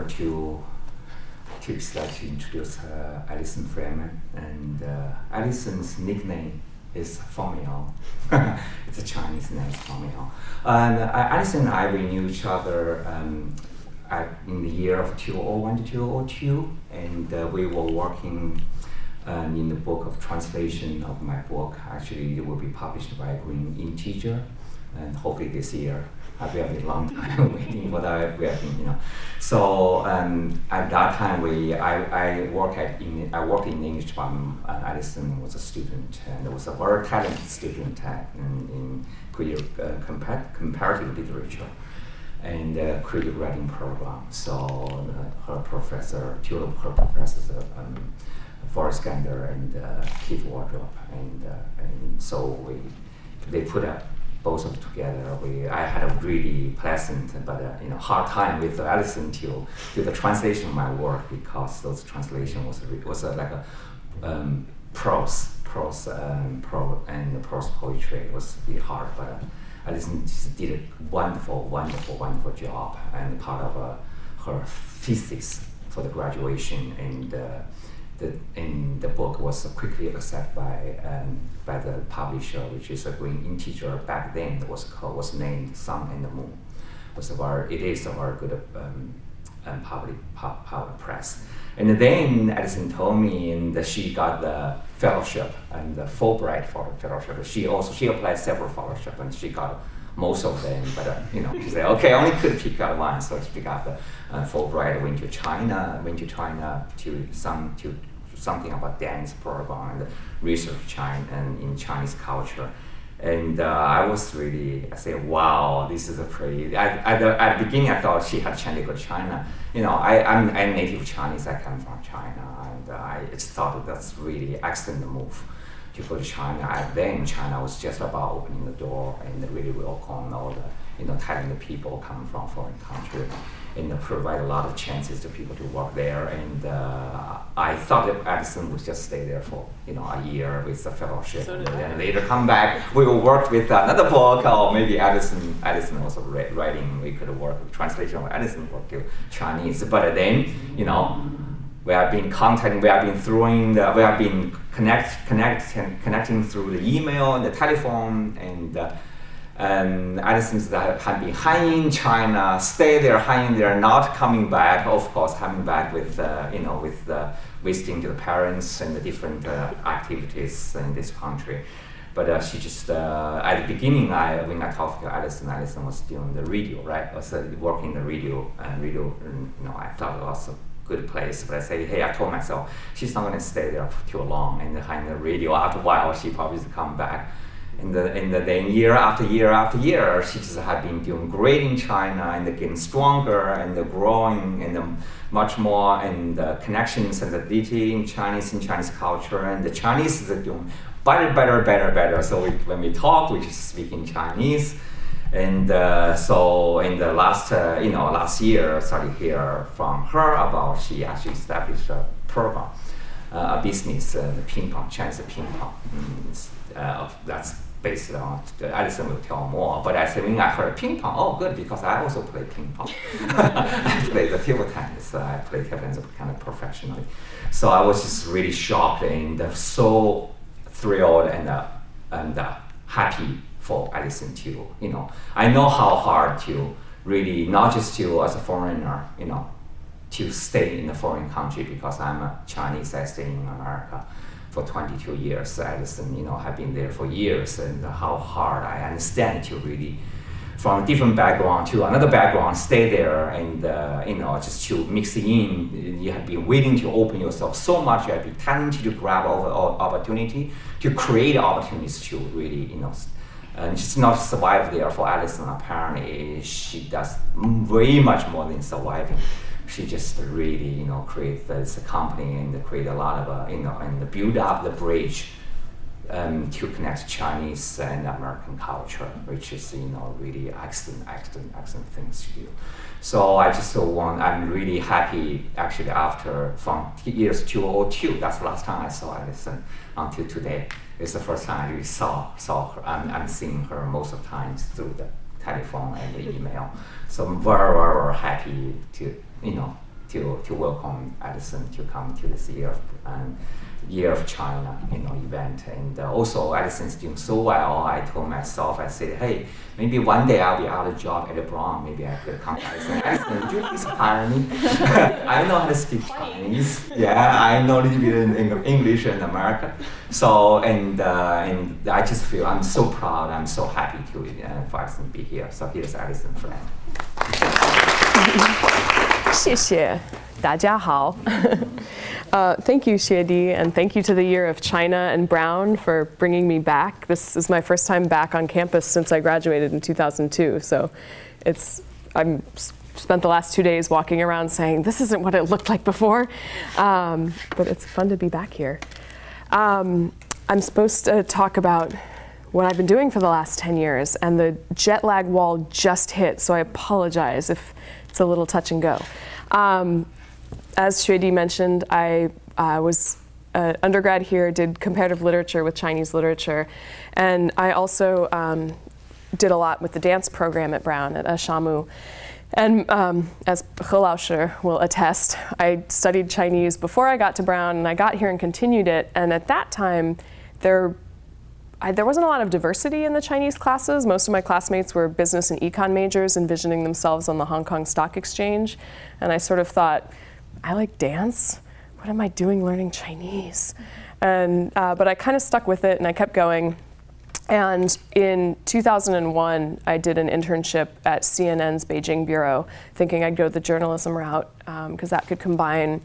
to introduce Alison Friedman, and Alison's nickname is Fangmiao. It's a Chinese name, Fangmiao. And Alison and I, we knew each other in the year of 2001 to 2002, and we were working in the book of translation of my book. Actually, it will be published by Green Integer, and hopefully this year. We have a long time waiting for that. We have been, So at that time, I worked in the English department. Alison was a student, and was a very talented student in comparative literature and creative writing program. So two of her professors, Forrest Gander and Keith Wardrop, and so they put up both of together. I had a really pleasant but hard time with Alison to do the translation of my work, because those translation was like a prose and prose poetry. It was really hard, but Alison did a wonderful job, and part of her thesis for the graduation, and the book was quickly accepted by the publisher, which is a Green Integer. Back then was named Sun and the Moon. It is a very good public press. And then Alison told me, and she got the fellowship and the Fulbright fellowship. She applied several fellowships, and she got most of them, but she said, okay, I only could pick out one, so she picked out the Fulbright. Went to China to something about dance program and research China and in Chinese culture, and I said, wow, this is a pretty. At the beginning, I thought she had to go to China. I'm native Chinese. I come from China, and I just thought that's really excellent move to go to China. Then China was just about opening the door and really welcome all the talented people coming from foreign country, and provide a lot of chances to people to work there. And I thought that Alison would just stay there for a year with the fellowship, and then later come back. We will work with another book, or maybe Alison also writing. We could work with translation of Alison work to Chinese. But then we have been contacting, we have been connecting through the email and the telephone, and Alison's had been hanging in China, stay there, hanging there, not coming back. Of course, coming back with visiting to the parents and the different activities in this country. But she just at the beginning, when I talked to Alison was doing the radio, right? Was working the radio, and I thought it was a good place. But I say, hey, I told myself she's not going to stay there for too long, and behind the radio. After a while, she probably come back. And then year after year after year, she just had been doing great in China, and getting stronger and growing, and much more, and connections and ability in Chinese culture, and the Chinese is doing better. So when we talk, we just speak in Chinese, and so in the last year, I started to hear from her about she actually established a program, a business, the Ping Pong, Chinese Ping Pong. That's based on, Alison will tell more, but when I heard ping pong, oh good, because I also play ping pong. I play the table tennis, I play table tennis kind of professionally. So I was just really shocked and so thrilled and happy for Alison too. I know how hard to really, not just to as a foreigner, to stay in a foreign country, because I'm a Chinese, I stay in America for 22 years. Alison, have been there for years, and how hard I understand to really, from a different background to another background, stay there and just to mix in. You have been willing to open yourself so much. You have been talented to grab opportunity, to create opportunities to really, and just not survive there. For Alison, apparently, she does way much more than surviving. She just really, create this company and create a lot of, and build up the bridge to connect Chinese and American culture, which is, really excellent things to do. So I'm really happy, actually, from years 2002, that's the last time I saw Alison, until today. It's the first time I really saw her. I'm seeing her most of the times through the telephone and the email. So I'm very, very happy to, to welcome Alison to come to this Year of China, event. And also Alison's doing so well. I told myself, I said, hey, maybe one day I'll be out of job at Brown. Maybe I could come to Alison. Alison, would you please hire me? I know how to speak Chinese. Yeah, I know a little bit in English in America. So, and I just feel I'm so proud. I'm so happy for Alison to be here. So here's Alison Friedman. 谢谢，大家好。Thank you, Xiedi, and thank you to the Year of China and Brown for bringing me back. This is my first time back on campus since I graduated in 2002. So I'm spent the last 2 days walking around saying, this isn't what it looked like before. But it's fun to be back here. I'm supposed to talk about what I've been doing for the last 10 years, and the jet lag wall just hit, so I apologize if it's a little touch and go. As Xiedi mentioned, I was an undergrad here, did comparative literature with Chinese literature, and I also did a lot with the dance program at Brown at Shamu. And as He Laoshi will attest, I studied Chinese before I got to Brown, and I got here and continued it. And at that time, there wasn't a lot of diversity in the Chinese classes. Most of my classmates were business and econ majors, envisioning themselves on the Hong Kong Stock Exchange. And I sort of thought, I like dance. What am I doing learning Chinese? And but I kind of stuck with it, and I kept going. And in 2001, I did an internship at CNN's Beijing bureau, thinking I'd go the journalism route, because that could combine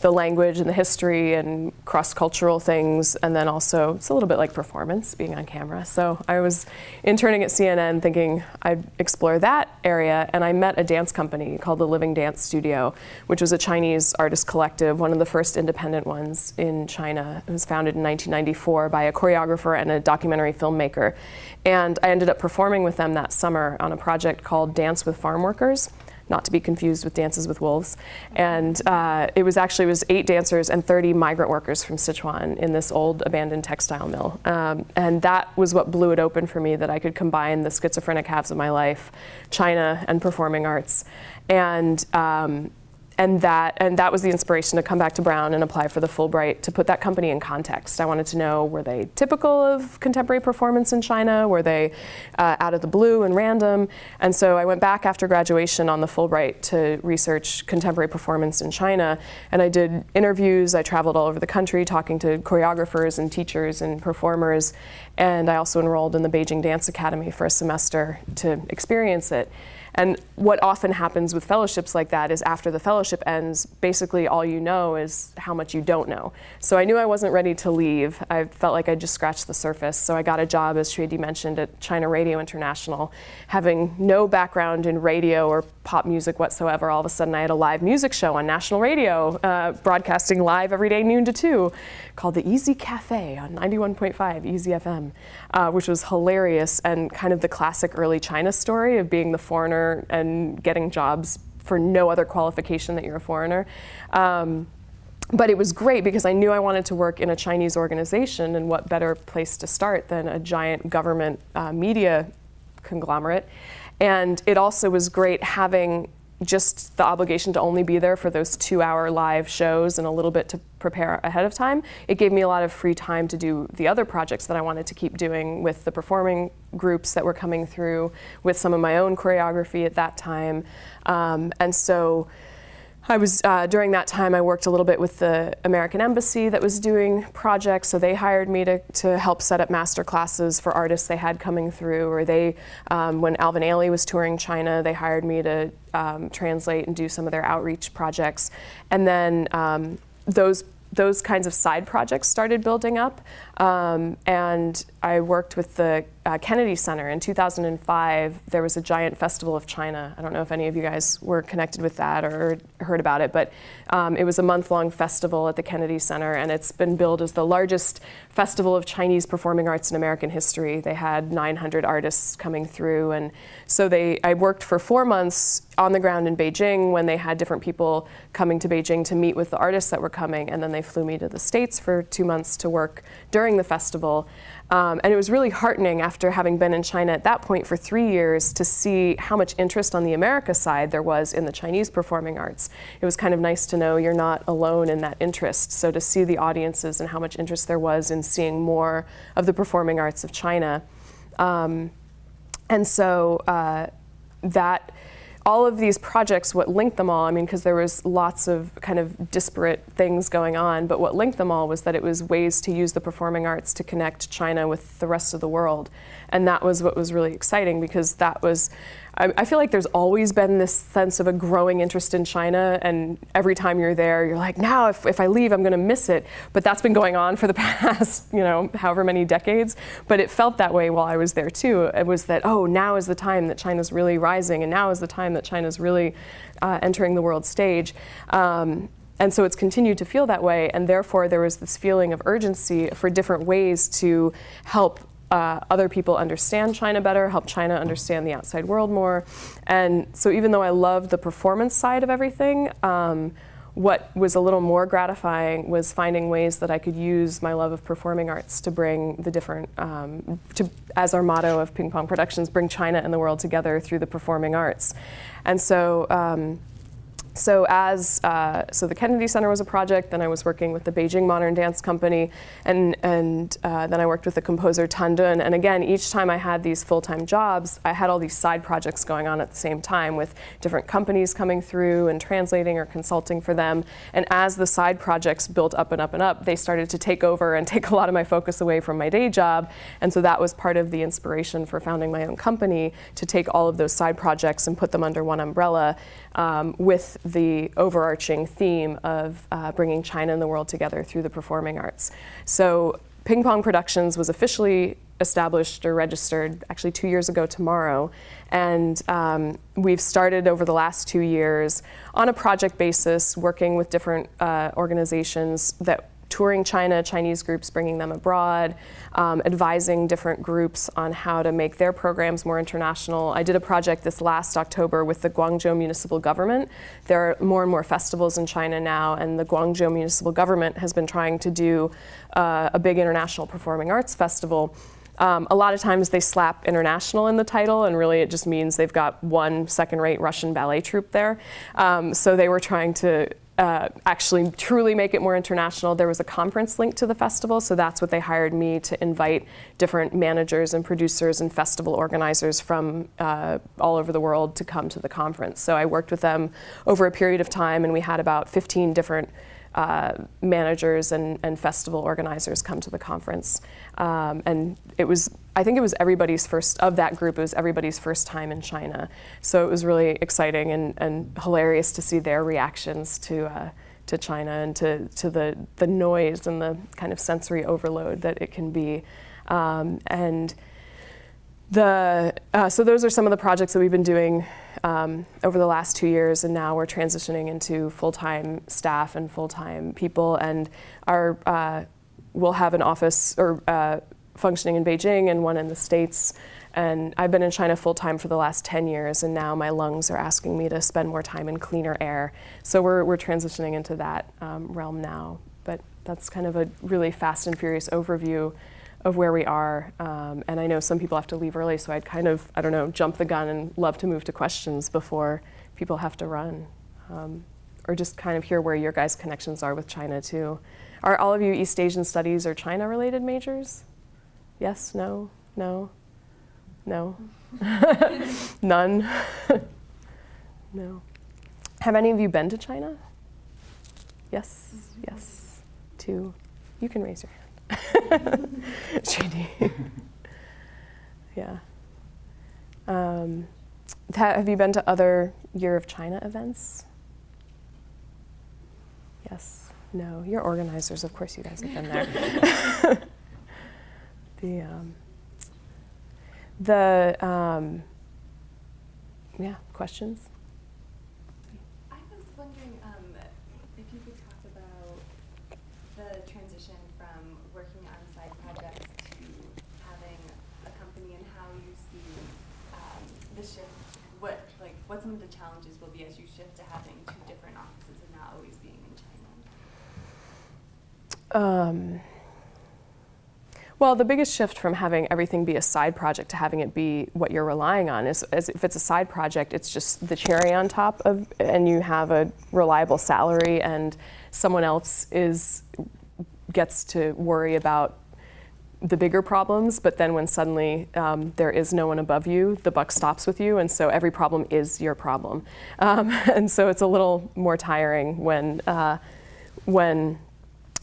the language and the history and cross-cultural things, and then also it's a little bit like performance, being on camera. So I was interning at CNN thinking I'd explore that area, and I met a dance company called the Living Dance Studio, which was a Chinese artist collective, one of the first independent ones in China. It was founded in 1994 by a choreographer and a documentary filmmaker. And I ended up performing with them that summer on a project called Dance with Farm Workers, not to be confused with Dances with Wolves. And it was 8 dancers and 30 migrant workers from Sichuan in this old abandoned textile mill. And that was what blew it open for me, that I could combine the schizophrenic halves of my life, China and performing arts. And that was the inspiration to come back to Brown and apply for the Fulbright, to put that company in context. I wanted to know, were they typical of contemporary performance in China? Were they out of the blue and random? And so I went back after graduation on the Fulbright to research contemporary performance in China. And I did interviews. I traveled all over the country talking to choreographers and teachers and performers. And I also enrolled in the Beijing Dance Academy for a semester to experience it. And what often happens with fellowships like that is after the fellowship ends, basically all you know is how much you don't know. So I knew I wasn't ready to leave. I felt like I just scratched the surface. So I got a job, as Xiedi mentioned, at China Radio International. Having no background in radio or pop music whatsoever, all of a sudden I had a live music show on national radio, broadcasting live every day, noon to 2, called the Easy Cafe on 91.5 Easy FM, which was hilarious and kind of the classic early China story of being the foreigner and getting jobs for no other qualification that you're a foreigner. But it was great because I knew I wanted to work in a Chinese organization, and what better place to start than a giant government media conglomerate. And it also was great having just the obligation to only be there for those 2-hour live shows and a little bit to prepare ahead of time. It gave me a lot of free time to do the other projects that I wanted to keep doing with the performing groups that were coming through, with some of my own choreography at that time. And so I was, during that time, I worked a little bit with the American Embassy that was doing projects, so they hired me to help set up master classes for artists they had coming through, or they, when Alvin Ailey was touring China, they hired me to translate and do some of their outreach projects. And then those kinds of side projects started building up, and I worked with the Kennedy Center. In 2005, there was a giant festival of China. I don't know if any of you guys were connected with that or heard about it, but it was a month-long festival at the Kennedy Center, and it's been billed as the largest festival of Chinese performing arts in American history. They had 900 artists coming through, and so I worked for 4 months on the ground in Beijing when they had different people coming to Beijing to meet with the artists that were coming, and then they flew me to the States for 2 months to work during the festival. And it was really heartening after having been in China at that point for 3 years to see how much interest on the America side there was in the Chinese performing arts. It was kind of nice to know you're not alone in that interest. So to see the audiences and how much interest there was in seeing more of the performing arts of China. And so that all of these projects, what linked them all, I mean, because there was lots of kind of disparate things going on, but what linked them all was that it was ways to use the performing arts to connect China with the rest of the world. And that was what was really exciting, because that was, I feel like there's always been this sense of a growing interest in China, and every time you're there, you're like, now if I leave, I'm gonna miss it. But that's been going on for the past, however many decades. But it felt that way while I was there too. It was that, oh, now is the time that China's really rising, and now is the time that China's really entering the world stage. And so it's continued to feel that way, and therefore there was this feeling of urgency for different ways to help other people understand China better, help China understand the outside world more. And so even though I loved the performance side of everything, what was a little more gratifying was finding ways that I could use my love of performing arts to bring the different, as our motto of Ping Pong Productions, bring China and the world together through the performing arts. And so, so the Kennedy Center was a project, then I was working with the Beijing Modern Dance Company, and then I worked with the composer Tan Dun. And again, each time I had these full-time jobs, I had all these side projects going on at the same time with different companies coming through and translating or consulting for them. And as the side projects built up and up and up, they started to take over and take a lot of my focus away from my day job. And so that was part of the inspiration for founding my own company, to take all of those side projects and put them under one umbrella, with the overarching theme of bringing China and the world together through the performing arts. So Ping Pong Productions was officially established or registered actually 2 years ago tomorrow. And we've started over the last 2 years on a project basis, working with different organizations that touring China, Chinese groups, bringing them abroad, advising different groups on how to make their programs more international. I did a project this last October with the Guangzhou municipal government. There are more and more festivals in China now, and the Guangzhou municipal government has been trying to do a big international performing arts festival. A lot of times they slap international in the title, and really it just means they've got one second-rate Russian ballet troupe there. So they were trying to actually truly make it more international. There was a conference linked to the festival, so that's what they hired me to invite different managers and producers and festival organizers from all over the world to come to the conference. So I worked with them over a period of time, and we had about 15 different managers and festival organizers come to the conference. And it was, I think it was everybody's first, of that group, it was everybody's first time in China. So it was really exciting and hilarious to see their reactions to China and to the noise and the kind of sensory overload that it can be. So those are some of the projects that we've been doing over the last 2 years, and now we're transitioning into full-time staff and full-time people, and we'll have an office functioning in Beijing and one in the States. And I've been in China full-time for the last 10 years, and now my lungs are asking me to spend more time in cleaner air. So we're transitioning into that realm now. But that's kind of a really fast and furious overview of where we are. And I know some people have to leave early, so I'd kind of, I don't know, jump the gun and love to move to questions before people have to run. Or just kind of hear where your guys' connections are with China too. Are all of you East Asian Studies or China-related majors? Yes, no, no, no, none, no. Have any of you been to China? Yes, yes, 2. You can raise your hand. JD. Yeah. Have you been to other Year of China events? Yes, no. You're organizers, of course you guys have been there. Yeah, questions? I was wondering if you could talk about the transition from working on side projects to having a company, and how you see the shift, what some of the challenges will be as you shift to having 2 different offices and not always being in China. Well, the biggest shift from having everything be a side project to having it be what you're relying on is, as if it's a side project, it's just the cherry on top of, and you have a reliable salary, and someone else gets to worry about the bigger problems. But then when suddenly there is no one above you, the buck stops with you, and so every problem is your problem. And so it's a little more tiring when.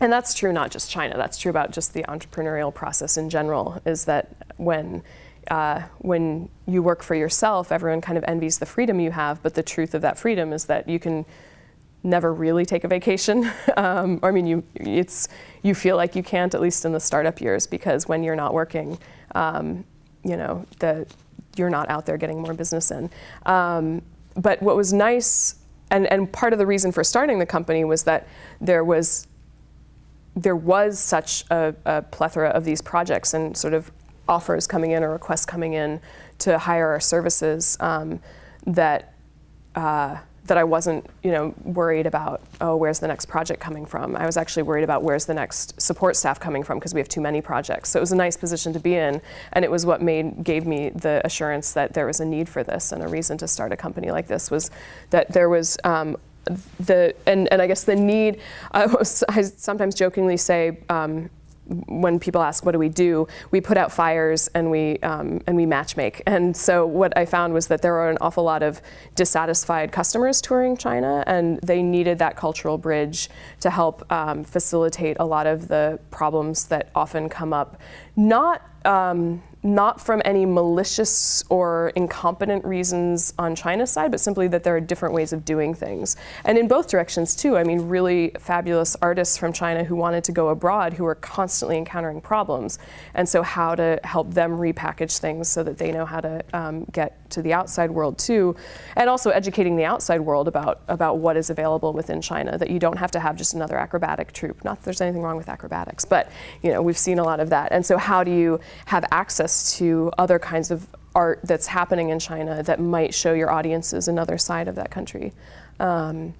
And that's true not just China, that's true about just the entrepreneurial process in general, is that when you work for yourself, everyone kind of envies the freedom you have, but the truth of that freedom is that you can never really take a vacation. I mean, you feel like you can't, at least in the startup years, because when you're not working, you're not out there getting more business in. But what was nice, and part of the reason for starting the company was that there was such a plethora of these projects and sort of offers coming in or requests coming in to hire our services, that I wasn't, worried about, where's the next project coming from? I was actually worried about where's the next support staff coming from, because we have too many projects. So it was a nice position to be in, and it was what gave me the assurance that there was a need for this, and a reason to start a company like this was that there was and I guess the need. I sometimes jokingly say, when people ask what do, we put out fires and we matchmake. And so what I found was that there were an awful lot of dissatisfied customers touring China, and they needed that cultural bridge to help facilitate a lot of the problems that often come up, not from any malicious or incompetent reasons on China's side, but simply that there are different ways of doing things. And in both directions too. I mean, really fabulous artists from China who wanted to go abroad, who were constantly encountering problems. And so how to help them repackage things so that they know how to get to the outside world too. And also educating the outside world about what is available within China, that you don't have to have just another acrobatic troupe. Not that there's anything wrong with acrobatics, but we've seen a lot of that. And so how do you have access to other kinds of art that's happening in China that might show your audiences another side of that country? And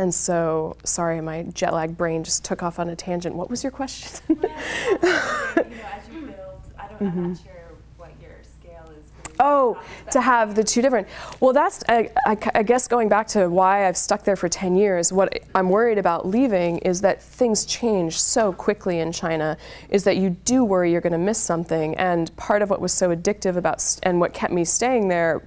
so, sorry, my jet-lagged brain just took off on a tangent. What was your question? Well, as you build, I'm not sure what your scale is. To have the two different. Well, that's, I guess going back to why I've stuck there for 10 years, what I'm worried about leaving is that things change so quickly in China, is that you do worry you're going to miss something. And part of what was so addictive about, and what kept me staying there,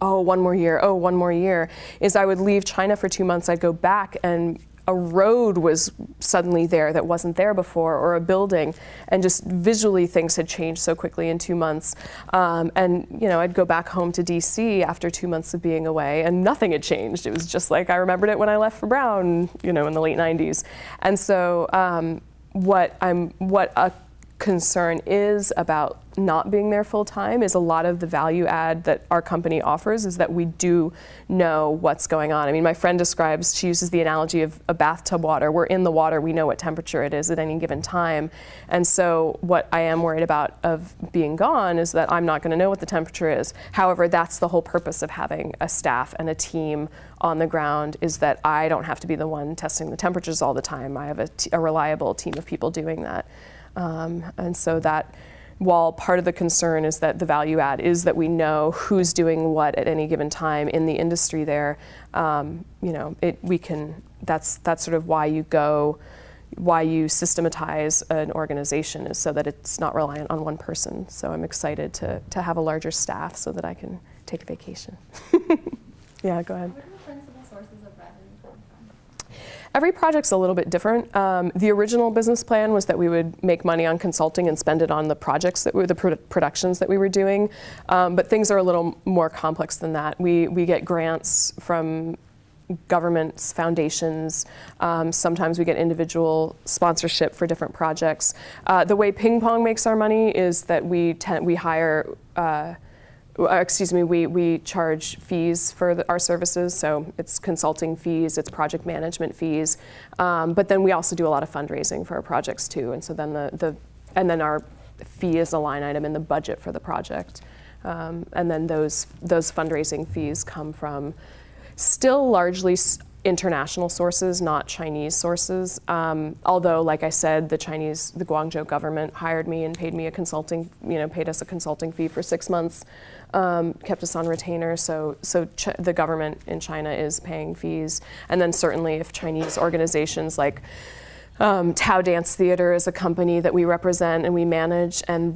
one more year, is I would leave China for 2 months, I'd go back, and a road was suddenly there that wasn't there before, or a building, and just visually things had changed so quickly in 2 months. I'd go back home to DC after 2 months of being away, and nothing had changed. It was just like I remembered it when I left for Brown, in the late 90s. And so what a concern is about not being there full time is a lot of the value add that our company offers is that we do know what's going on. I mean, my friend she uses the analogy of a bathtub water. We're in the water, we know what temperature it is at any given time. And so what I am worried about of being gone is that I'm not going to know what the temperature is. However, that's the whole purpose of having a staff and a team on the ground, is that I don't have to be the one testing the temperatures all the time. I have a reliable team of people doing that. And so that, while part of the concern is that the value add is that we know who's doing what at any given time in the industry there, that's sort of why you systematize an organization, is so that it's not reliant on one person. So I'm excited to have a larger staff so that I can take a vacation. Yeah, go ahead. Where do the principal sources of revenue come from? Every project's a little bit different. The original business plan was that we would make money on consulting and spend it on the projects that were the productions that we were doing. But things are a little more complex than that. We get grants from governments, foundations. Sometimes we get individual sponsorship for different projects. The way Ping Pong makes our money is that we hire. We charge fees for our services, so it's consulting fees, it's project management fees, but then we also do a lot of fundraising for our projects too, and so then then our fee is a line item in the budget for the project, and then those fundraising fees come from still largely international sources, not Chinese sources. Although, like I said, the Guangzhou government hired me and paid me a consulting, paid us a consulting fee for 6 months, kept us on retainer. So the government in China is paying fees. And then certainly if Chinese organizations like Tao Dance Theater is a company that we represent and we manage, and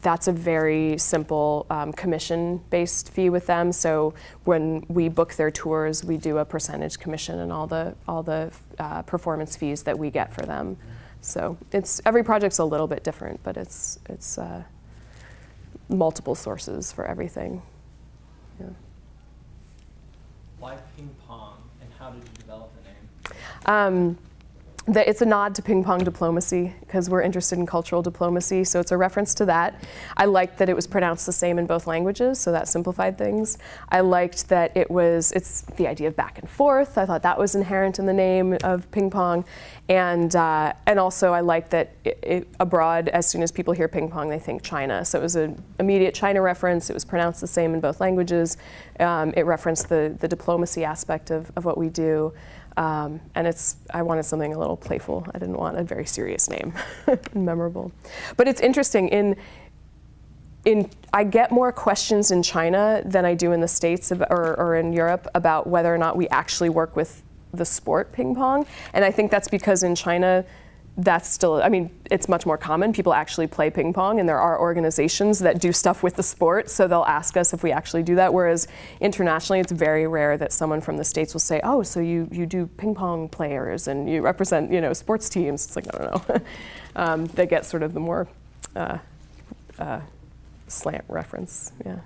that's a very simple commission-based fee with them. So when we book their tours, we do a percentage commission and all the performance fees that we get for them. So every project's a little bit different, but it's multiple sources for everything. Yeah. Why ping pong, and how did you develop the name? It's a nod to ping pong diplomacy, because we're interested in cultural diplomacy, so it's a reference to that. I liked that it was pronounced the same in both languages, so that simplified things. I liked that it's the idea of back and forth. I thought that was inherent in the name of ping pong. And also I liked that abroad, as soon as people hear ping pong, they think China. So it was an immediate China reference. It was pronounced the same in both languages. It referenced the diplomacy aspect of what we do. And I wanted something a little playful. I didn't want a very serious name, memorable. But it's interesting, I get more questions in China than I do in the States or in Europe about whether or not we actually work with the sport ping pong. And I think that's because in China, that's still, it's much more common. People actually play ping pong, and there are organizations that do stuff with the sport, so they'll ask us if we actually do that, whereas internationally it's very rare that someone from the States will say, oh, so you do ping pong players and you represent, sports teams. It's like, no. They get sort of the more slant reference, yeah.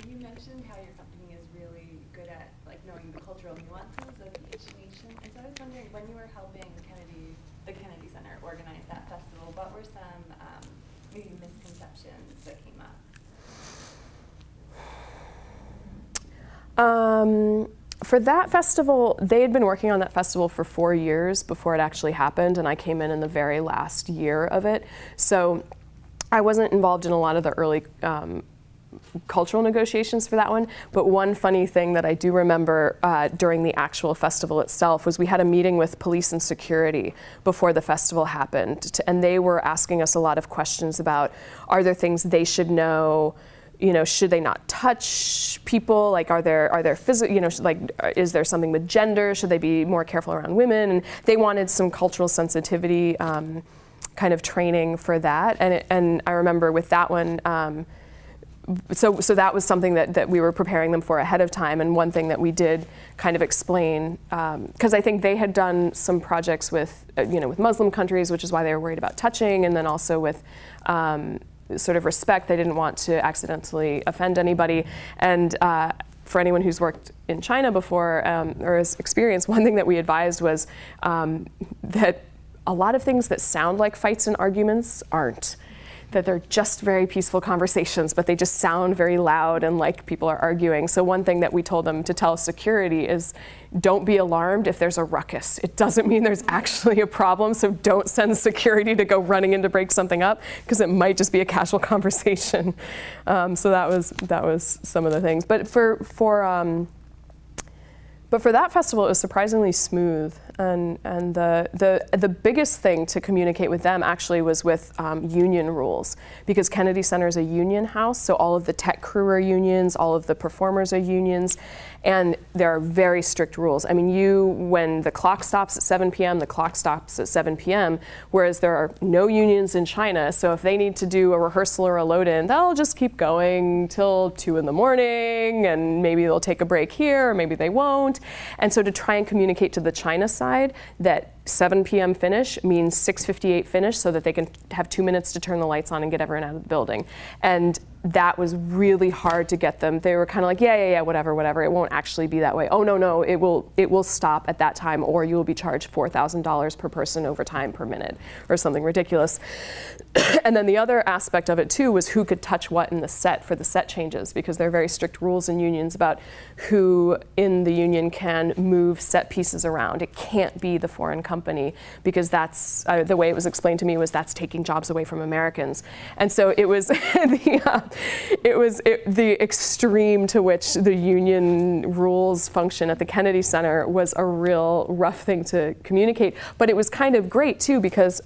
You mentioned how your company is really good at knowing the cultural nuances of each nation. And so I was wondering, when you were helping the Kennedy Center organize that festival, what were some maybe misconceptions that came up? For that festival, they had been working on that festival for 4 years before it actually happened, and I came in the very last year of it. So I wasn't involved in a lot of the early cultural negotiations for that one, but one funny thing that I do remember during the actual festival itself was we had a meeting with police and security before the festival happened, and they were asking us a lot of questions about, are there things they should know? Should they not touch people? Like, are there physical, is there something with gender? Should they be more careful around women? And they wanted some cultural sensitivity kind of training for that. And I remember with that one, so that was something that we were preparing them for ahead of time. And one thing that we did kind of explain, because I think they had done some projects with, with Muslim countries, which is why they were worried about touching, and then also with sort of respect. They didn't want to accidentally offend anybody. And for anyone who's worked in China before or has experienced, one thing that we advised was that a lot of things that sound like fights and arguments aren't. That they're just very peaceful conversations, but they just sound very loud and like people are arguing. So one thing that we told them to tell security is, don't be alarmed if there's a ruckus. It doesn't mean there's actually a problem, so don't send security to go running in to break something up, because it might just be a casual conversation. So that was some of the things. But for that festival, it was surprisingly smooth, and the biggest thing to communicate with them actually was with union rules, because Kennedy Center is a union house, so all of the tech crew are unions, all of the performers are unions, and there are very strict rules. When the clock stops at 7 p.m., the clock stops at 7 p.m., whereas there are no unions in China, so if they need to do a rehearsal or a load-in, they'll just keep going till 2 in the morning, and maybe they'll take a break here, or maybe they won't. And so to try and communicate to the China side that 7 p.m. finish means 6:58 finish, so that they can have 2 minutes to turn the lights on and get everyone out of the building. And that was really hard to get them. They were kind of like, yeah, whatever. It won't actually be that way. Oh, no, it will stop at that time, or you will be charged $4,000 per person overtime per minute, or something ridiculous. And then the other aspect of it too was who could touch what in the set for the set changes, because there are very strict rules in unions about who in the union can move set pieces around. It can't be the foreign company, because that's the way it was explained to me was that's taking jobs away from Americans. And so it was The extreme to which the union rules function at the Kennedy Center was a real rough thing to communicate. But it was kind of great too, because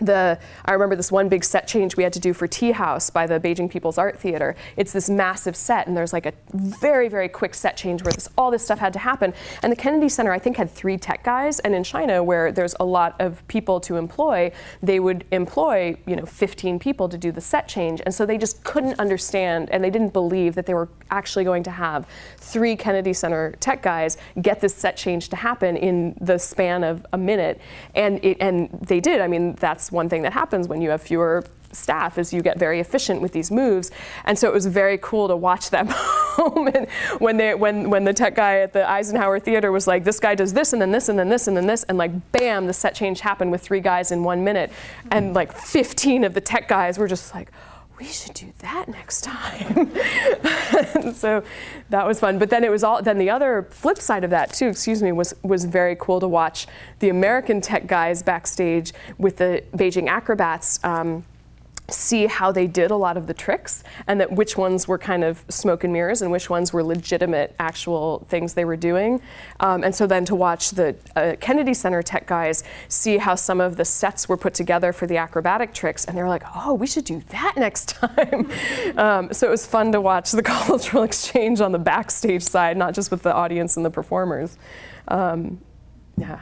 I remember this one big set change we had to do for Tea House by the Beijing People's Art Theater. It's this massive set, and there's like a very, very quick set change where all this stuff had to happen. And the Kennedy Center, I think, had 3 tech guys. And in China, where there's a lot of people to employ, they would employ 15 people to do the set change. And so they just couldn't understand, and they didn't believe that they were actually going to have 3 Kennedy Center tech guys get this set change to happen in the span of a minute. And they did. I mean, that's one thing that happens when you have fewer staff, is you get very efficient with these moves. And so it was very cool to watch them home. And when the tech guy at the Eisenhower Theater was like, this guy does this and then this and then this and then this, and like bam, the set change happened with 3 guys in 1 minute. And like 15 of the tech guys were just like, we should do that next time. So that was fun. But then then the other flip side of that too, was very cool to watch the American tech guys backstage with the Beijing acrobats see how they did a lot of the tricks, and that which ones were kind of smoke and mirrors and which ones were legitimate actual things they were doing. And so then to watch the Kennedy Center tech guys see how some of the sets were put together for the acrobatic tricks, and they were like, oh, we should do that next time. So it was fun to watch the cultural exchange on the backstage side, not just with the audience and the performers. Yeah.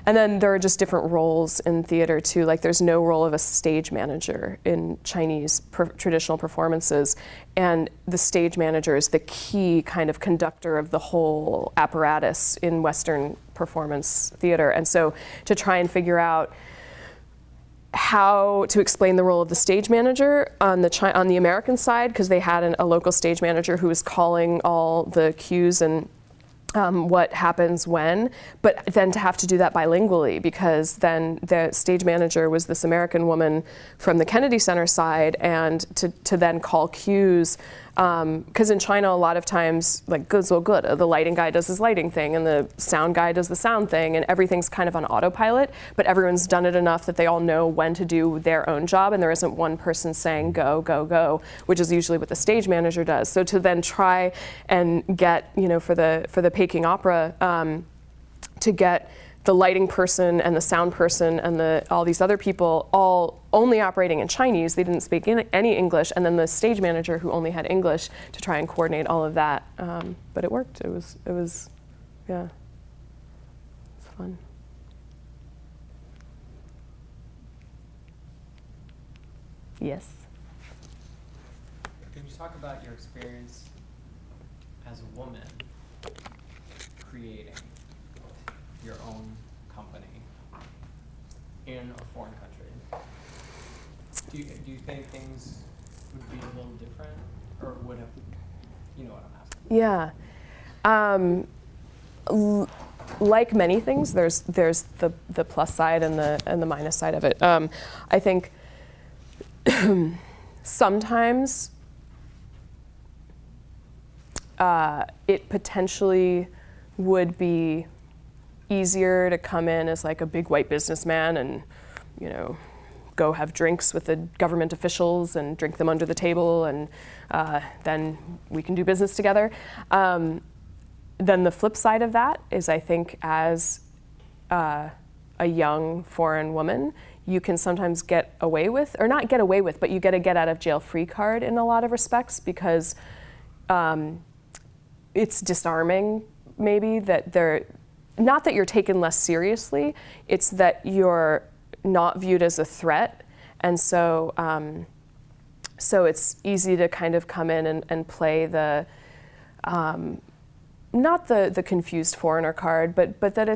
And then there are just different roles in theater too. Like there's no role of a stage manager in Chinese traditional performances. And the stage manager is the key kind of conductor of the whole apparatus in Western performance theater. And so to try and figure out how to explain the role of the stage manager on the American side, because they had a local stage manager who was calling all the cues and what happens when, but then to have to do that bilingually, because then the stage manager was this American woman from the Kennedy Center side, and to then call cues, because in China a lot of times, like good, the lighting guy does his lighting thing and the sound guy does the sound thing, and everything's kind of on autopilot, but everyone's done it enough that they all know when to do their own job, and there isn't one person saying go, go, go, which is usually what the stage manager does. So to then try and get, for the Peking Opera, to get the lighting person and the sound person and all these other people all only operating in Chinese, they didn't speak any English, and then the stage manager who only had English to try and coordinate all of that. But it worked. It was yeah, it's fun. Yes. Can you talk about your experience as a woman creating your own company in a foreign country? Do you think things would be a little different, or would have, you know what I'm asking? Yeah. Like many things, there's the plus side and the minus side of it. I think sometimes it potentially would be easier to come in as like a big white businessman and, go have drinks with the government officials and drink them under the table, and then we can do business together. Then the flip side of that is, I think, as a young foreign woman, you can sometimes get away with, or not get away with, but you get a get out of jail free card in a lot of respects, because it's disarming, maybe, that not that you're taken less seriously, it's that you're not viewed as a threat. And so so it's easy to kind of come in and play the, not the confused foreigner card, but that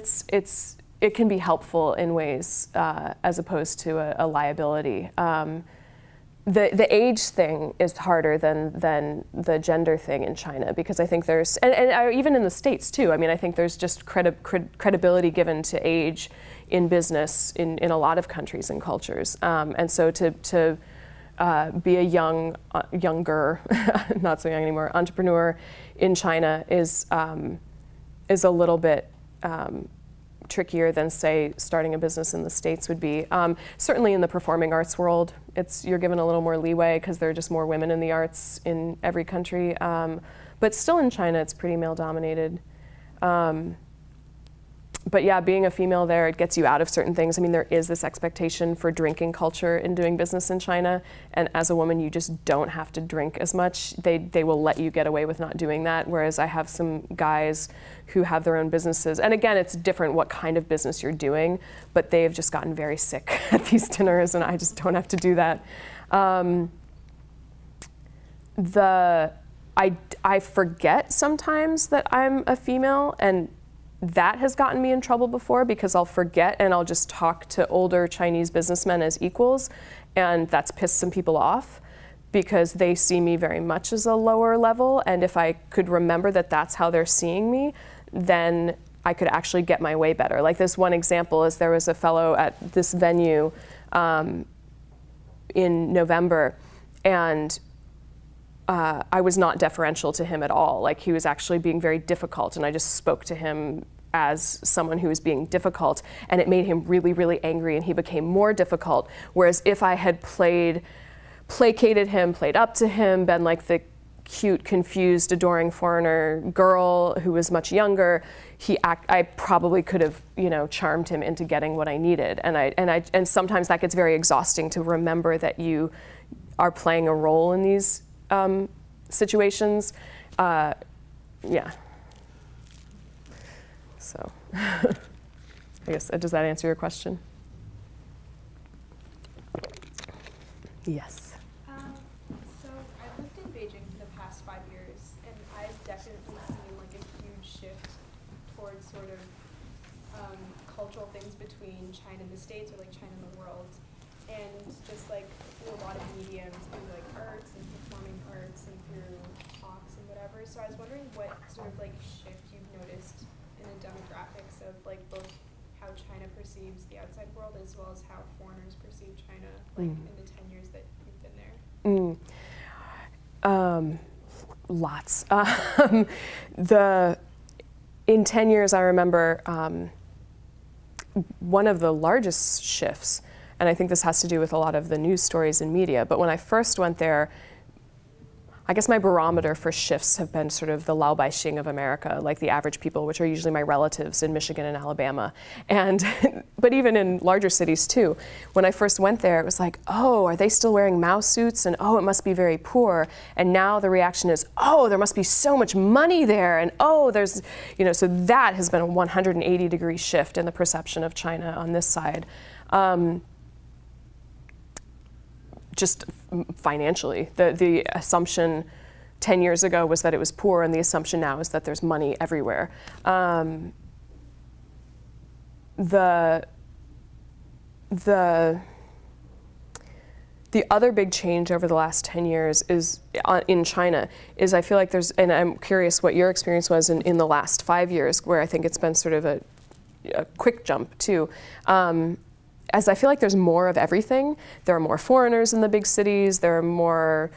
it can be helpful in ways as opposed to a liability. The age thing is harder than the gender thing in China, because I think there's, and even in the States too, I mean, I think there's just credibility given to age in business in a lot of countries and cultures. And so to be a younger, not so young anymore, entrepreneur in China is a little bit trickier than, say, starting a business in the States would be. Certainly in the performing arts world, you're given a little more leeway because there are just more women in the arts in every country. But still in China, it's pretty male-dominated. But yeah, being a female there, it gets you out of certain things. I mean, there is this expectation for drinking culture in doing business in China. And as a woman, you just don't have to drink as much. They will let you get away with not doing that. Whereas I have some guys who have their own businesses. And again, it's different what kind of business you're doing, but they've just gotten very sick at these dinners, and I just don't have to do that. I forget sometimes that I'm a female, and that has gotten me in trouble before because I'll forget and I'll just talk to older Chinese businessmen as equals, and that's pissed some people off because they see me very much as a lower level, and if I could remember that that's how they're seeing me, then I could actually get my way better. Like this one example is there was a fellow at this venue in November, and I was not deferential to him at all. Like he was actually being very difficult, and I just spoke to him as someone who was being difficult, and it made him really, really angry, and he became more difficult. Whereas if I had placated him, played up to him, been like the cute, confused, adoring foreigner girl who was much younger, I probably could have, charmed him into getting what I needed. And sometimes that gets very exhausting to remember that you are playing a role in these situations. Yeah. So, I guess, does that answer your question? Yes. So I've lived in Beijing for the past 5 years, and I've definitely seen like a huge shift towards sort of cultural things between China and the States, or like China and the world, and just like through a lot of mediums, through like arts and performing arts and through talks and whatever. So I was wondering what sort of like shift you've noticed in the demographics of like both how China perceives the outside world as well as how foreigners perceive China, like in the 10 years that you've been there. Lots. In 10 years, I remember one of the largest shifts, and I think this has to do with a lot of the news stories and media, but when I first went there, I guess my barometer for shifts have been sort of the Lao Baixing of America, like the average people, which are usually my relatives in Michigan and Alabama. But even in larger cities too, when I first went there, it was like, oh, are they still wearing Mao suits? And oh, it must be very poor. And now the reaction is, oh, there must be so much money there. And oh, there's, so that has been a 180-degree shift in the perception of China on this side. Just financially, the assumption 10 years ago was that it was poor, and the assumption now is that there's money everywhere. The other big change over the last 10 years is in China is I feel like there's, and I'm curious what your experience was in the last 5 years, where I think it's been sort of a quick jump too. As I feel like there's more of everything. There are more foreigners in the big cities. There are more,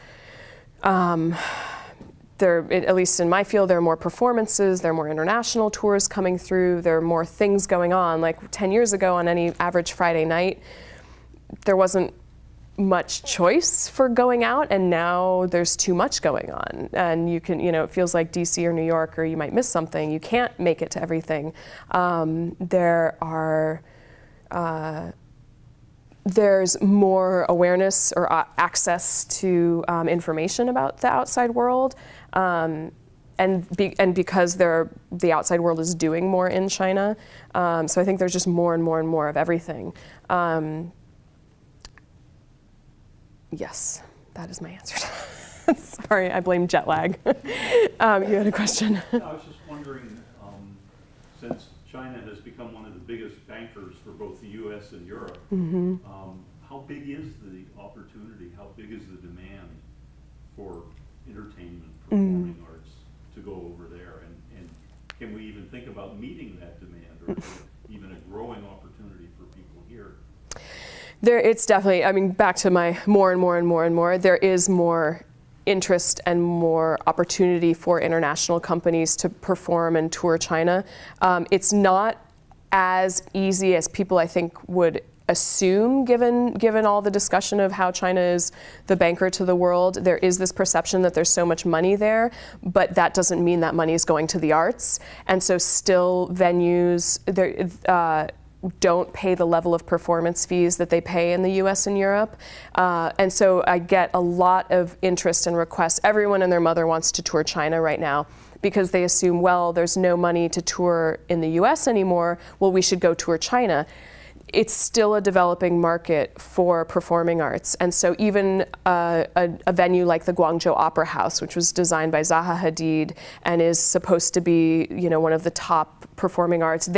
at least in my field, there are more performances. There are more international tours coming through. There are more things going on. Like 10 years ago on any average Friday night, there wasn't much choice for going out, and now there's too much going on. And you can, it feels like DC or New York, or you might miss something. You can't make it to everything. There's more awareness or access to information about the outside world, and because the outside world is doing more in China, so I think there's just more and more and more of everything. Yes, that is my answer. Sorry, I blame jet lag. You had a question. I was just wondering, since China has become one of the biggest bankers for both the U.S. and Europe, how big is the opportunity? How big is the demand for entertainment, performing arts to go over there? And can we even think about meeting that demand, or is it even a growing opportunity for people here? It's definitely, back to my more and more and more and more, there is more interest and more opportunity for international companies to perform and tour China. It's not as easy as people, I think, would assume, given all the discussion of how China is the banker to the world. There is this perception that there's so much money there, but that doesn't mean that money is going to the arts. And so still venues don't pay the level of performance fees that they pay in the US and Europe. And so I get a lot of interest and requests. Everyone and their mother wants to tour China right now, because they assume, well, there's no money to tour in the US anymore, well, we should go tour China. It's still a developing market for performing arts. And so even a venue like the Guangzhou Opera House, which was designed by Zaha Hadid and is supposed to be, one of the top performing arts,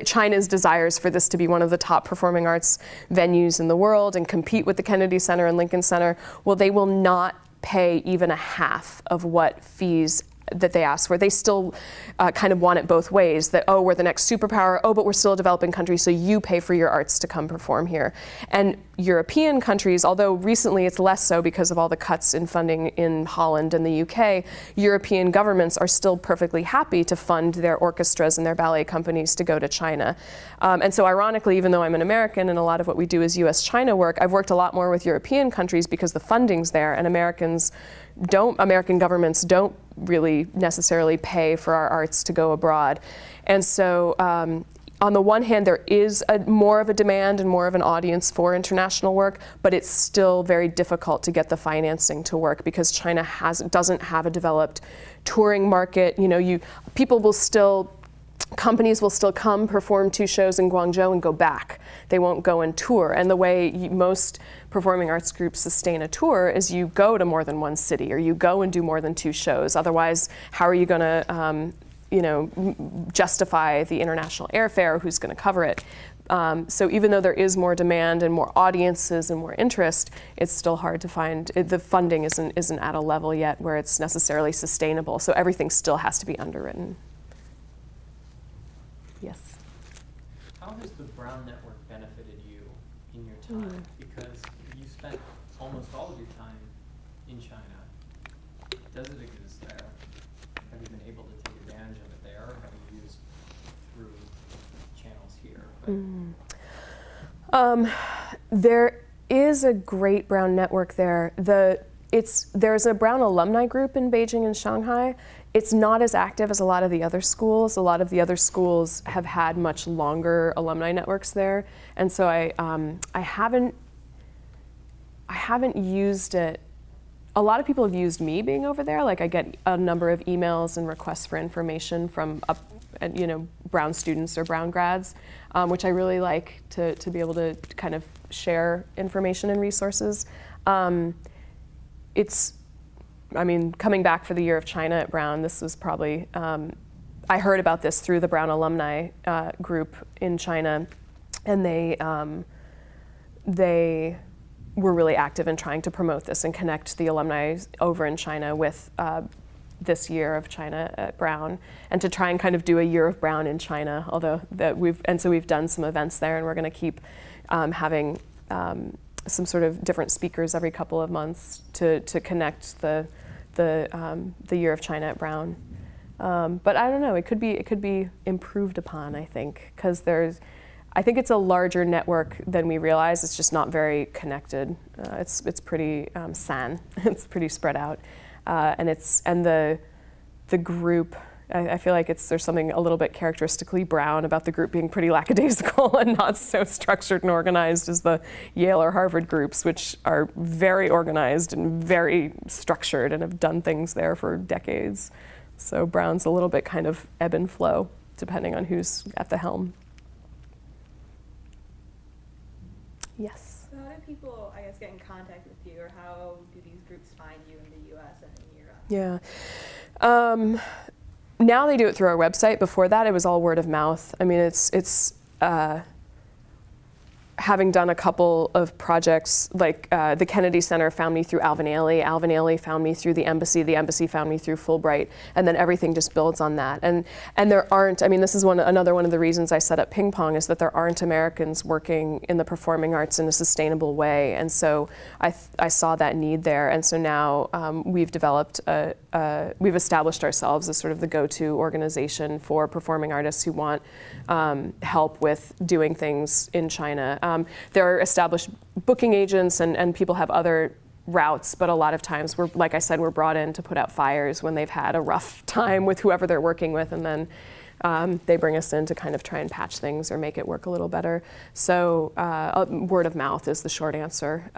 China's desires for this to be one of the top performing arts venues in the world and compete with the Kennedy Center and Lincoln Center, well, they will not pay even a half of what fees that they ask for. They still kind of want it both ways, that, oh, we're the next superpower, oh, but we're still a developing country, so you pay for your arts to come perform here. And European countries, although recently it's less so because of all the cuts in funding in Holland and the UK, European governments are still perfectly happy to fund their orchestras and their ballet companies to go to China. And so ironically, even though I'm an American and a lot of what we do is US-China work, I've worked a lot more with European countries because the funding's there, and American governments don't really necessarily pay for our arts to go abroad. And so on the one hand, there is more of a demand and more of an audience for international work, but it's still very difficult to get the financing to work because China doesn't have a developed touring market. Companies will still come, perform 2 shows in Guangzhou and go back. They won't go and tour. And the way most performing arts groups sustain a tour is you go to more than one city or you go and do more than 2 shows. Otherwise, how are you going to justify the international airfare? Who's going to cover it? So even though there is more demand and more audiences and more interest, it's still hard to find. The funding isn't at a level yet where it's necessarily sustainable. So everything still has to be underwritten. Yes. How has the Brown Network benefited you in your time? Because you spent almost all of your time in China. Does it exist there? Have you been able to take advantage of it there? Or have you used through channels here? There is a great Brown network there. There's a Brown alumni group in Beijing and Shanghai. It's not as active as a lot of the other schools. A lot of the other schools have had much longer alumni networks there, and so I haven't used it. A lot of people have used me being over there. Like I get a number of emails and requests for information from Brown students or Brown grads, which I really like to be able to kind of share information and resources. Coming back for the Year of China at Brown, this was probably, I heard about this through the Brown alumni group in China, and they were really active in trying to promote this and connect the alumni over in China with this Year of China at Brown, and to try and kind of do a Year of Brown in China, so we've done some events there, and we're going to keep having some sort of different speakers every couple of months to connect the Year of China at Brown. But I don't know. It could be improved upon. I think because I think it's a larger network than we realize. It's just not very connected. It's pretty san. It's pretty spread out, and the group. I feel like there's something a little bit characteristically Brown about the group being pretty lackadaisical and not so structured and organized as the Yale or Harvard groups, which are very organized and very structured and have done things there for decades. So Brown's a little bit kind of ebb and flow, depending on who's at the helm. Yes? So how do people, I guess, get in contact with you, or how do these groups find you in the US and in Europe? Yeah. Now they do it through our website. Before that, it was all word of mouth. I mean, having done a couple of projects, like the Kennedy Center found me through Alvin Ailey found me through the embassy found me through Fulbright, and then everything just builds on that. And there aren't, I mean, this is another one of the reasons I set up Ping Pong, is that there aren't Americans working in the performing arts in a sustainable way. And so I saw that need there. And so now we've developed, we've established ourselves as sort of the go-to organization for performing artists who want help with doing things in China. There are established booking agents, and people have other routes, but a lot of times like I said, we're brought in to put out fires when they've had a rough time with whoever they're working with, and then they bring us in to kind of try and patch things or make it work a little better. So word of mouth is the short answer,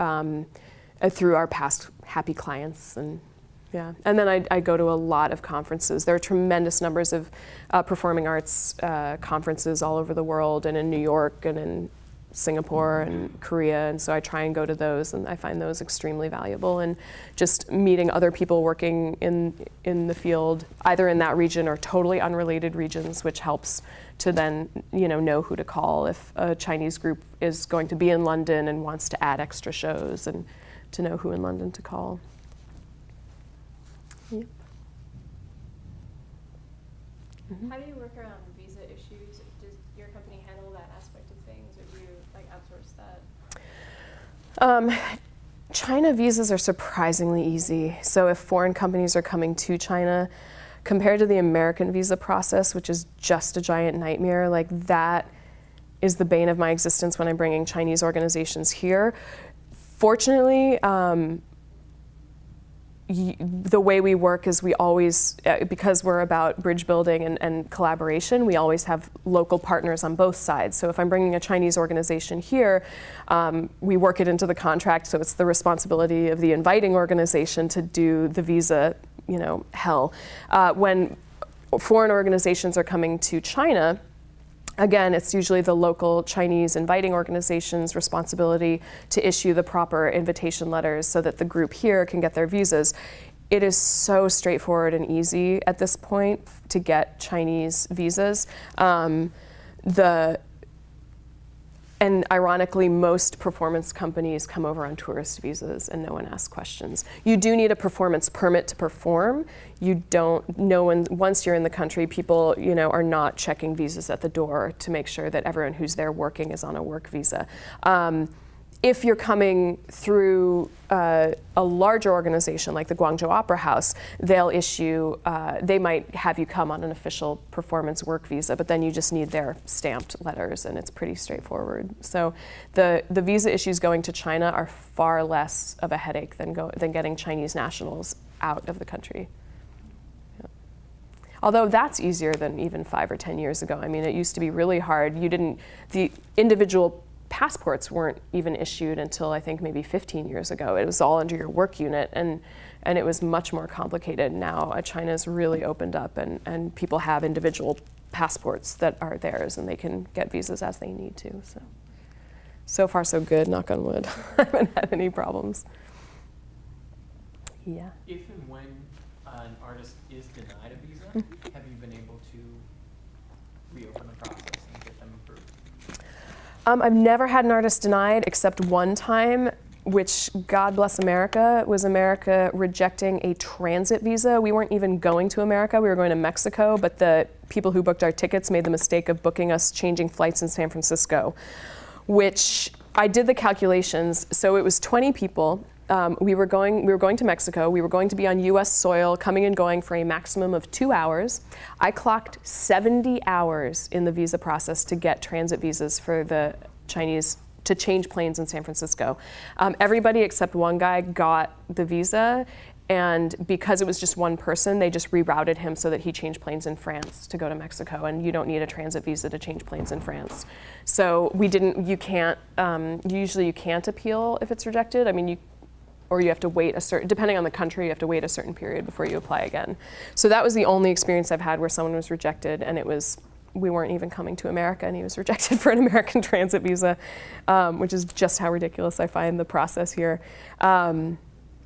through our past happy clients. And yeah, and then I go to a lot of conferences. There are tremendous numbers of performing arts conferences all over the world, and in New York and in Singapore and Korea, and so I try and go to those, and I find those extremely valuable. And just meeting other people working in the field, either in that region or totally unrelated regions, which helps to then know who to call if a Chinese group is going to be in London and wants to add extra shows, and to know who in London to call. Yep. Mm-hmm. How do you work around visa issues? Does your company handle that aspect of things, or do you outsource that? China visas are surprisingly easy. So if foreign companies are coming to China, compared to the American visa process, which is just a giant nightmare, like that is the bane of my existence when I'm bringing Chinese organizations here. Fortunately, the way we work is we always, because we're about bridge building and collaboration, we always have local partners on both sides. So if I'm bringing a Chinese organization here, we work it into the contract, so it's the responsibility of the inviting organization to do the visa, hell. When foreign organizations are coming to China, again, it's usually the local Chinese inviting organization's responsibility to issue the proper invitation letters so that the group here can get their visas. It is so straightforward and easy at this point to get Chinese visas. And ironically, most performance companies come over on tourist visas and no one asks questions. You do need a performance permit to perform. Once you're in the country, people, are not checking visas at the door to make sure that everyone who's there working is on a work visa. If you're coming through a larger organization like the Guangzhou Opera House, they'll issue, they might have you come on an official performance work visa, but then you just need their stamped letters, and it's pretty straightforward. So the visa issues going to China are far less of a headache than getting Chinese nationals out of the country. Yeah. Although that's easier than even 5 or 10 years ago. I mean, it used to be really hard. The individual passports weren't even issued until I think maybe 15 years ago. It was all under your work unit, and it was much more complicated. Now China's really opened up, and people have individual passports that are theirs, and they can get visas as they need to. So far so good, knock on wood. I haven't had any problems. Yeah. If and when an artist is denied a visa, have you been able to reopen the process and get them approved? I've never had an artist denied except one time, which, God bless America, was America rejecting a transit visa. We weren't even going to America, we were going to Mexico, but the people who booked our tickets made the mistake of booking us changing flights in San Francisco, which I did the calculations. So it was 20 people. We were going to Mexico. We were going to be on U.S. soil, coming and going for a maximum of 2 hours. I clocked 70 hours in the visa process to get transit visas for the Chinese to change planes in San Francisco. Everybody except one guy got the visa, and because it was just one person, they just rerouted him so that he changed planes in France to go to Mexico, and you don't need a transit visa to change planes in France. So usually you can't appeal if it's rejected. I mean, or you have to wait depending on the country, you have to wait a certain period before you apply again. So that was the only experience I've had where someone was rejected, and we weren't even coming to America, and he was rejected for an American transit visa, which is just how ridiculous I find the process here. And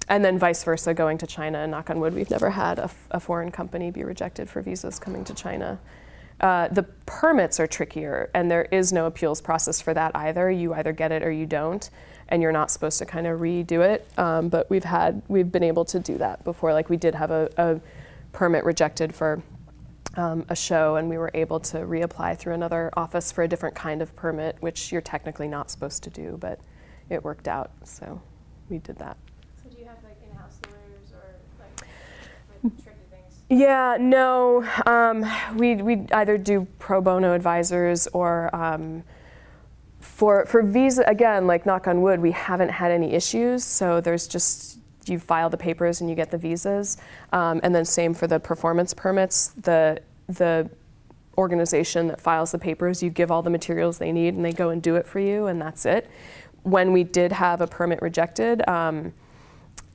then vice versa, going to China, and knock on wood, we've never had a foreign company be rejected for visas coming to China. The permits are trickier, and there is no appeals process for that either. You either get it or you don't, and you're not supposed to kind of redo it. But we've been able to do that before. Like we did have a permit rejected for a show, and we were able to reapply through another office for a different kind of permit, which you're technically not supposed to do, but it worked out, so we did that. So do you have like in-house lawyers or like tricky things? Yeah, no, we either do pro bono advisors or for visa, again, like knock on wood, we haven't had any issues, so there's just, you file the papers and you get the visas. And then same for the performance permits. The organization that files the papers, you give all the materials they need and they go and do it for you, and that's it. When we did have a permit rejected, I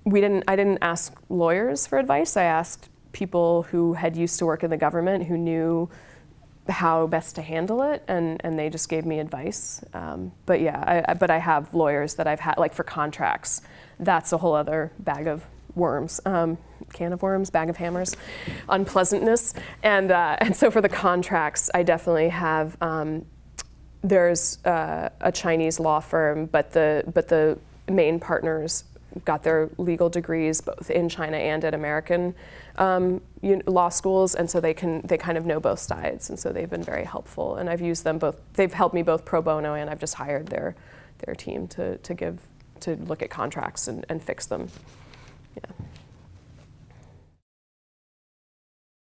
didn't ask lawyers for advice. I asked people who had used to work in the government who knew how best to handle it, and they just gave me advice. But yeah, but I have lawyers that I've had, like for contracts, that's a whole other bag of worms, can of worms, bag of hammers, unpleasantness. And so for the contracts, I definitely have, there's a Chinese law firm, but the main partners got their legal degrees both in China and at American law schools, and so they kind of know both sides, and so they've been very helpful. And I've used them both. They've helped me both pro bono, and I've just hired their team to look at contracts and fix them. Yeah.